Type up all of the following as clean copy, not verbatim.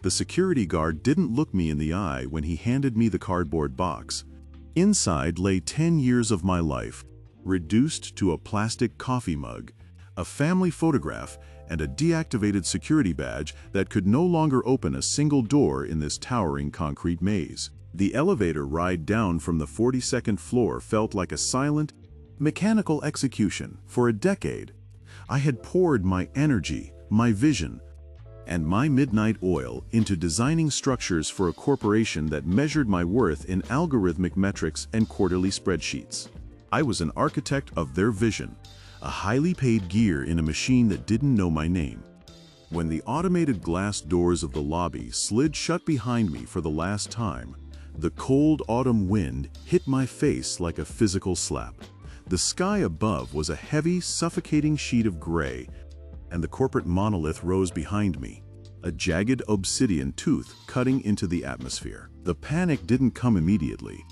The security guard didn't look me in the eye when he handed me the cardboard box. Inside lay 10 years of my life, reduced to a plastic coffee mug, a family photograph, and a deactivated security badge that could no longer open a single door in this towering concrete maze. The elevator ride down from the 42nd floor felt like a silent, mechanical execution. For a decade, I had poured my energy, my vision, and my midnight oil into designing structures for a corporation that measured my worth in algorithmic metrics and quarterly spreadsheets. I was an architect of their vision, a highly paid gear in a machine that didn't know my name. When the automated glass doors of the lobby slid shut behind me for the last time, the cold autumn wind hit my face like a physical slap. The sky above was a heavy, suffocating sheet of gray, and the corporate monolith rose behind me, a jagged obsidian tooth cutting into the atmosphere. The panic didn't come immediately.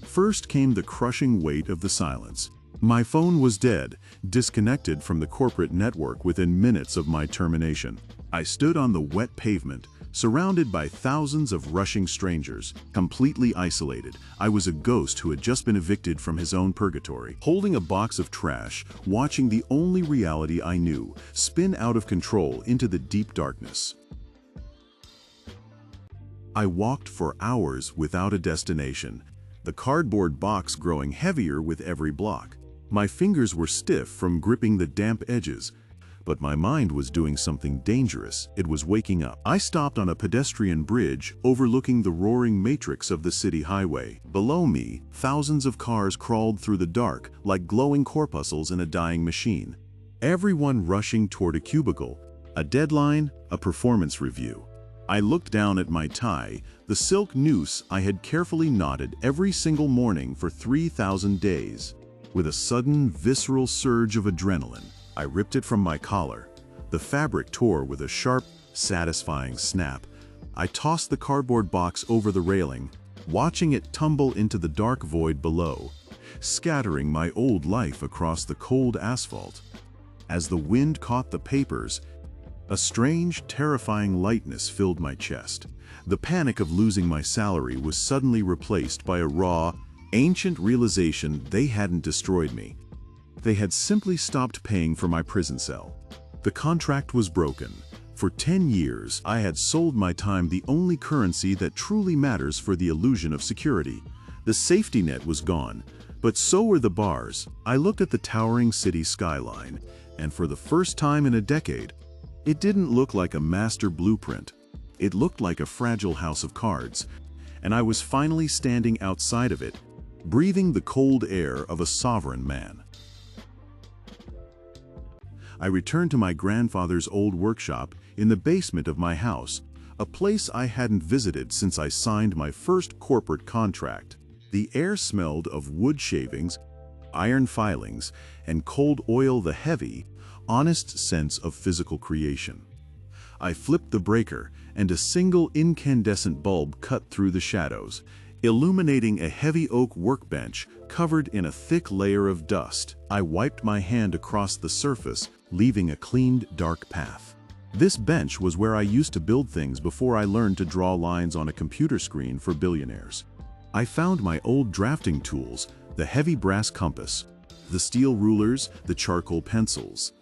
First came the crushing weight of the silence. My phone was dead, disconnected from the corporate network within minutes of my termination. I stood on the wet pavement, surrounded by thousands of rushing strangers, completely isolated. I was a ghost who had just been evicted from his own purgatory, holding a box of trash, watching the only reality I knew spin out of control into the deep darkness. I walked for hours without a destination, the cardboard box growing heavier with every block. My fingers were stiff from gripping the damp edges, but my mind was doing something dangerous. It was waking up. I stopped on a pedestrian bridge overlooking the roaring matrix of the city highway. Below me, thousands of cars crawled through the dark like glowing corpuscles in a dying machine. Everyone rushing toward a cubicle, a deadline, a performance review. I looked down at my tie, the silk noose I had carefully knotted every single morning for 3,000 days. With a sudden, visceral surge of adrenaline, I ripped it from my collar. The fabric tore with a sharp, satisfying snap. I tossed the cardboard box over the railing, watching it tumble into the dark void below, scattering my old life across the cold asphalt. As the wind caught the papers, a strange, terrifying lightness filled my chest. The panic of losing my salary was suddenly replaced by a raw, ancient realization they hadn't destroyed me. They had simply stopped paying for my prison cell. The contract was broken. For 10 years, I had sold my time, the only currency that truly matters for the illusion of security. The safety net was gone, but so were the bars. I looked at the towering city skyline, and for the first time in a decade, it didn't look like a master blueprint. It looked like a fragile house of cards, and I was finally standing outside of it, breathing the cold air of a sovereign man. I returned to my grandfather's old workshop in the basement of my house, a place I hadn't visited since I signed my first corporate contract. The air smelled of wood shavings, iron filings, and cold oil, the heavy, honest sense of physical creation. I flipped the breaker, and a single incandescent bulb cut through the shadows, illuminating a heavy oak workbench covered in a thick layer of dust. I wiped my hand across the surface, leaving a cleaned, dark path. This bench was where I used to build things before I learned to draw lines on a computer screen for billionaires. I found my old drafting tools, the heavy brass compass, the steel rulers, the charcoal pencils.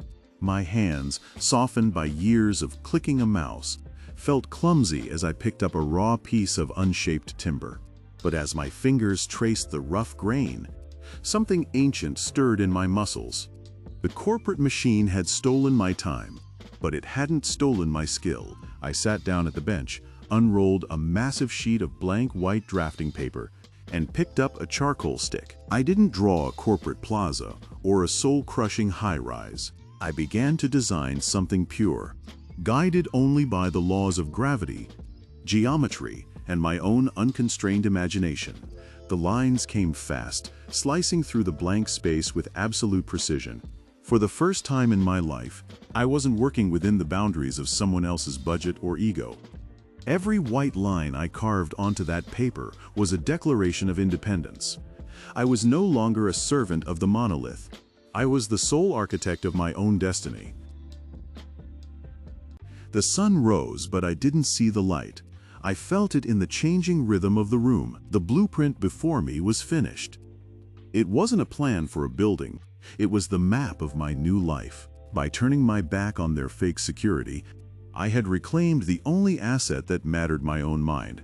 My hands, softened by years of clicking a mouse, felt clumsy as I picked up a raw piece of unshaped timber. But as my fingers traced the rough grain, something ancient stirred in my muscles. The corporate machine had stolen my time, but it hadn't stolen my skill. I sat down at the bench, unrolled a massive sheet of blank white drafting paper, and picked up a charcoal stick. I didn't draw a corporate plaza or a soul-crushing high-rise. I began to design something pure, guided only by the laws of gravity, geometry, and my own unconstrained imagination. The lines came fast, slicing through the blank space with absolute precision. For the first time in my life, I wasn't working within the boundaries of someone else's budget or ego. Every white line I carved onto that paper was a declaration of independence. I was no longer a servant of the monolith. I was the sole architect of my own destiny. The sun rose, but I didn't see the light. I felt it in the changing rhythm of the room. The blueprint before me was finished. It wasn't a plan for a building. It was the map of my new life. By turning my back on their fake security, I had reclaimed the only asset that mattered: my own mind.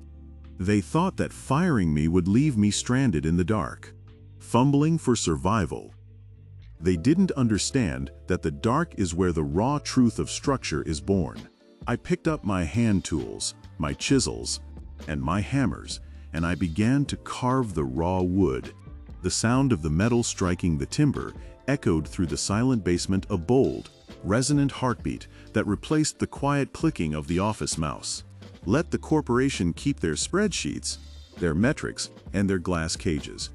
They thought that firing me would leave me stranded in the dark, fumbling for survival. They didn't understand that the dark is where the raw truth of structure is born. I picked up my hand tools, my chisels, and my hammers, and I began to carve the raw wood. The sound of the metal striking the timber echoed through the silent basement, a bold, resonant heartbeat that replaced the quiet clicking of the office mouse. Let the corporation keep their spreadsheets, their metrics, and their glass cages.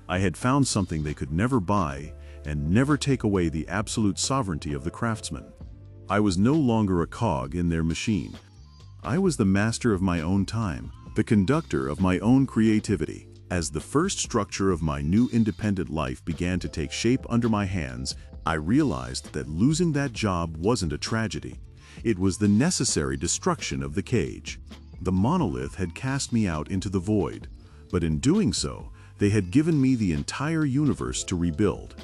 I had found something they could never buy and never take away: the absolute sovereignty of the craftsman. I was no longer a cog in their machine. I was the master of my own time, the conductor of my own creativity. As the first structure of my new independent life began to take shape under my hands, I realized that losing that job wasn't a tragedy. It was the necessary destruction of the cage. The monolith had cast me out into the void, but in doing so, they had given me the entire universe to rebuild.